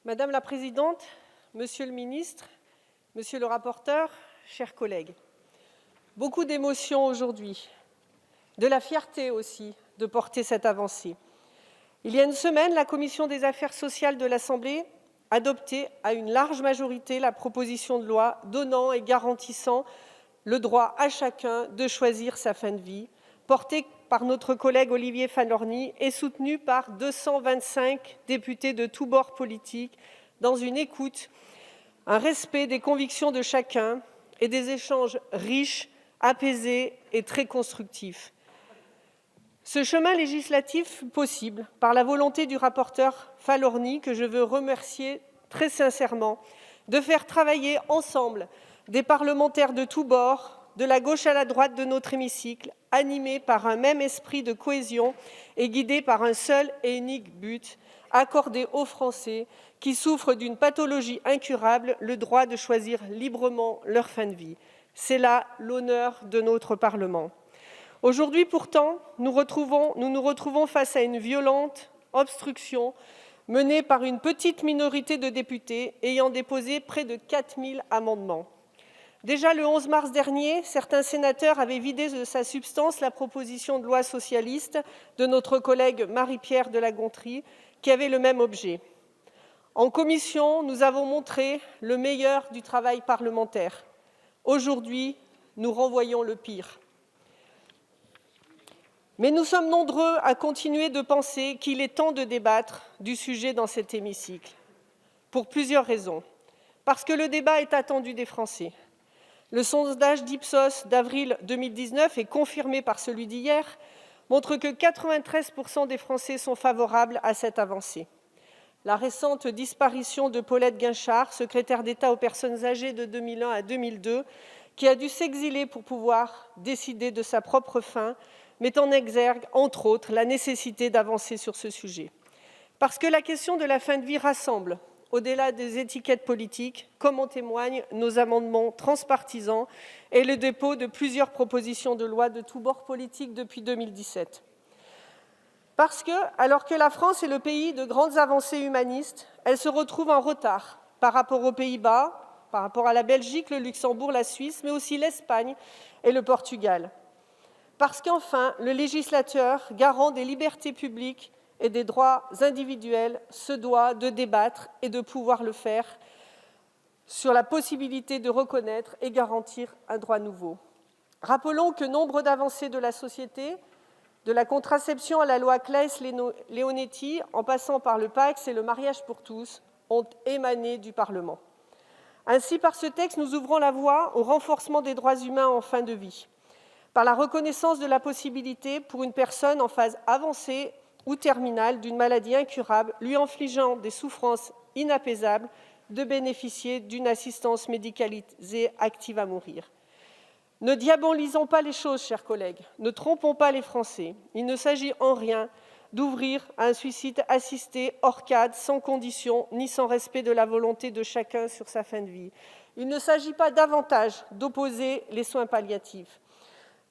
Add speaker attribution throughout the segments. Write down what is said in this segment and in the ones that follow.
Speaker 1: Madame la présidente, monsieur le ministre, monsieur le rapporteur, chers collègues, beaucoup d'émotions aujourd'hui, de la fierté aussi de porter cette avancée. Il y a une semaine, la commission des affaires sociales de l'Assemblée adoptait à une large majorité la proposition de loi donnant et garantissant le droit à chacun de choisir sa fin de vie, portée par notre collègue Olivier Fahlorny et soutenue par 225 députés de tous bords politiques, dans une écoute, un respect des convictions de chacun et des échanges riches, apaisés et très constructifs. Ce chemin législatif fut possible par la volonté du rapporteur Fahlorny, que je veux remercier très sincèrement, de faire travailler ensemble des parlementaires de tous bords, de la gauche à la droite de notre hémicycle, animés par un même esprit de cohésion et guidés par un seul et unique but, accorder aux Français qui souffrent d'une pathologie incurable le droit de choisir librement leur fin de vie. C'est là l'honneur de notre Parlement. Aujourd'hui, pourtant, nous nous retrouvons face à une violente obstruction menée par une petite minorité de députés ayant déposé près de 4000 amendements. Déjà le 11 mars dernier, certains sénateurs avaient vidé de sa substance la proposition de loi socialiste de notre collègue Marie-Pierre de La Gontrie, qui avait le même objet. En commission, nous avons montré le meilleur du travail parlementaire. Aujourd'hui, nous renvoyons le pire. Mais nous sommes nombreux à continuer de penser qu'il est temps de débattre du sujet dans cet hémicycle, pour plusieurs raisons. Parce que le débat est attendu des Français. Le sondage d'Ipsos d'avril 2019 et confirmé par celui d'hier montre que 93% des Français sont favorables à cette avancée. La récente disparition de Paulette Guinchard, secrétaire d'État aux personnes âgées de 2001 à 2002, qui a dû s'exiler pour pouvoir décider de sa propre fin, met en exergue, entre autres, la nécessité d'avancer sur ce sujet. Parce que la question de la fin de vie rassemble, au-delà des étiquettes politiques, comme en témoignent nos amendements transpartisans et le dépôt de plusieurs propositions de loi de tous bords politiques depuis 2017. Parce que, alors que la France est le pays de grandes avancées humanistes, elle se retrouve en retard par rapport aux Pays-Bas, par rapport à la Belgique, le Luxembourg, la Suisse, mais aussi l'Espagne et le Portugal. Parce qu'enfin, le législateur, garant des libertés publiques et des droits individuels, se doit de débattre et de pouvoir le faire sur la possibilité de reconnaître et garantir un droit nouveau. Rappelons que nombre d'avancées de la société, de la contraception à la loi Claes-Leonetti, en passant par le PACS et le mariage pour tous, ont émané du Parlement. Ainsi, par ce texte, nous ouvrons la voie au renforcement des droits humains en fin de vie, par la reconnaissance de la possibilité pour une personne en phase avancée ou terminale d'une maladie incurable, lui infligeant des souffrances inapaisables, de bénéficier d'une assistance médicalisée active à mourir. Ne diabolisons pas les choses, chers collègues, ne trompons pas les Français. Il ne s'agit en rien d'ouvrir un suicide assisté hors cadre, sans condition, ni sans respect de la volonté de chacun sur sa fin de vie. Il ne s'agit pas davantage d'opposer les soins palliatifs.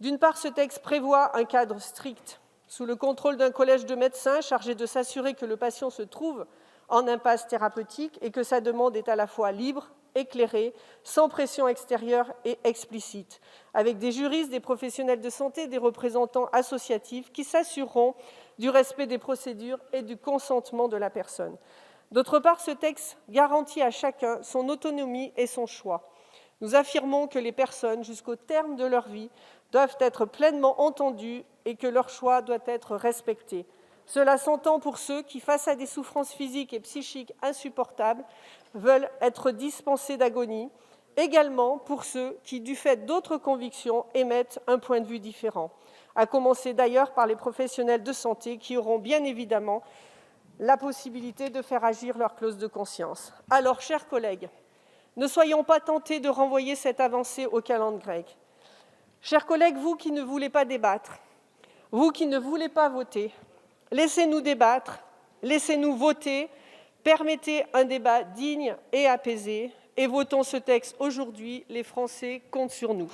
Speaker 1: D'une part, ce texte prévoit un cadre strict, sous le contrôle d'un collège de médecins chargé de s'assurer que le patient se trouve en impasse thérapeutique et que sa demande est à la fois libre, éclairée, sans pression extérieure et explicite, avec des juristes, des professionnels de santé, des représentants associatifs qui s'assureront du respect des procédures et du consentement de la personne. D'autre part, ce texte garantit à chacun son autonomie et son choix. Nous affirmons que les personnes, jusqu'au terme de leur vie, doivent être pleinement entendues et que leur choix doit être respecté. Cela s'entend pour ceux qui, face à des souffrances physiques et psychiques insupportables, veulent être dispensés d'agonie, également pour ceux qui, du fait d'autres convictions, émettent un point de vue différent, à commencer d'ailleurs par les professionnels de santé qui auront bien évidemment la possibilité de faire agir leur clause de conscience. Alors, chers collègues, ne soyons pas tentés de renvoyer cette avancée aux calendes grecques. Chers collègues, vous qui ne voulez pas débattre, vous qui ne voulez pas voter, laissez-nous débattre, laissez-nous voter, permettez un débat digne et apaisé et votons ce texte aujourd'hui. Les Français comptent sur nous.